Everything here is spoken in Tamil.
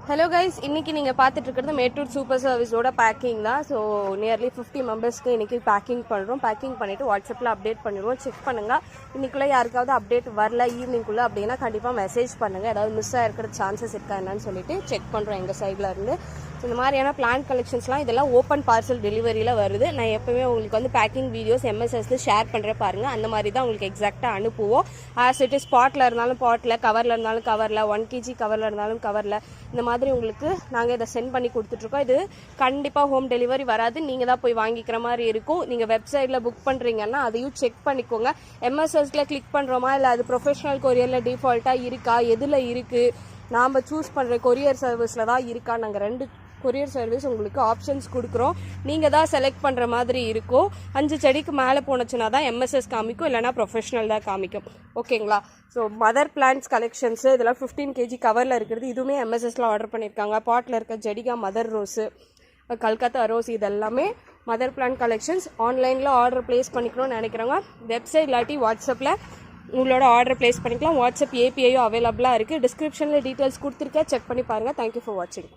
ஹலோ கைஸ், இன்னைக்கு நீங்கள் பார்த்துட்டு இருக்கிறது மேட்டூர் சூப்பர் சர்வீஸோட பேக்கிங் தான். ஸோ நியர்லி 50 மெம்பர்ஸ்க்கு இன்றைக்கி பேக்கிங் பண்ணுறோம். பேக்கிங் பண்ணிவிட்டு வாட்ஸ்அப்பில் அப்டேட் பண்ணிடுவோம். செக் பண்ணுங்கள். இன்றைக்குள்ளே யாருக்காவது அப்டேட் வரல ஈவினிங்குள்ளே அப்படின்னா கண்டிப்பாக மெசேஜ் பண்ணுங்கள். ஏதாவது மிஸ் ஆகிருக்கிற சான்சஸ் இருக்கா என்னன்னு சொல்லிட்டு செக் பண்ணுறோம் எங்கள் சைடில் இருந்து. ஸோ இந்த மாதிரியான பிளான் கலெக்ஷன்ஸ்லாம் இதெல்லாம் ஓப்பன் பார்சல் டெலிவரியில் வருது. நான் எப்போவுமே உங்களுக்கு வந்து பேக்கிங் வீடியோஸ் எம்எஸ்எஸ்ல ஷேர் பண்ணுறேன் பாருங்கள். அந்த மாதிரி தான் உங்களுக்கு எக்ஸாக்டாக அனுப்புவோம். ஆஸ் இட் இஸ் ஸ்பாட்டில் இருந்தாலும் பாட்டில், கவரில் இருந்தாலும் கவரில், 1 kg கவரில் இருந்தாலும் கவரில், இந்த மாதிரி உங்களுக்கு நாங்கள் இதை சென்ட் பண்ணி கொடுத்துட்ருக்கோம். இது கண்டிப்பாக ஹோம் டெலிவரி வராது. நீங்கள் தான் போய் வாங்கிக்கிற மாதிரி இருக்கும். நீங்கள் வெப்சைட்டில் புக் பண்ணுறீங்கன்னா அதையும் செக் பண்ணிக்கோங்க. எம்எஸ்எஸ்ல கிளிக் பண்ணுறோமா இல்லை அது ப்ரொஃபஷனல் கொரியரில் டிஃபால்ட்டாக இருக்கா, எதில் இருக்குது, நாம் சூஸ் பண்ணுற கொரியர் சர்வீஸில் தான் இருக்கா. நாங்கள் 2 கொரியர் சர்வீஸ் உங்களுக்கு ஆப்ஷன்ஸ் கொடுக்குறோம். நீங்கள் தான் செலக்ட் பண்ணுற மாதிரி இருக்கும். 5 செடிக்கு மேலே போனச்சுன்னா தான் எம்எஸ்எஸ் காமிக்கும், இல்லைனா ப்ரொஃபஷனல் தான் காமிக்கும். ஓகேங்களா? ஸோ மதர் பிளான்ட்ஸ் கலெக்ஷன்ஸு இதெல்லாம் 15 kg கவரில் இருக்கிறது. இதுவுமே எம்எஸ்எஸ்ல ஆர்டர் பண்ணியிருக்காங்க. பாட்டில் இருக்க ஜெடிகா மதர் ரோஸு, கல்கத்தா ரோஸ், இதெல்லாமே மதர் பிளான்ட் கலெக்ஷன்ஸ். ஆன்லைனில் ஆர்டர் ப்ளேஸ் பண்ணிக்கணும்னு நினைக்கிறவங்க வெப்சைட் இல்லாட்டி வாட்ஸ்அப்பில் உங்களோட ஆர்டர் ப்ளேஸ் பண்ணிக்கலாம். வாட்ஸ்அப் ஏபிஐயும் அவைலபிளாக இருக்குது. டிஸ்கிரிப்ஷனில் டீட்டெயில்ஸ் கொடுத்துருக்கேன், செக் பண்ணி பாருங்கள். தேங்க்யூ ஃபார் வாட்சிங்.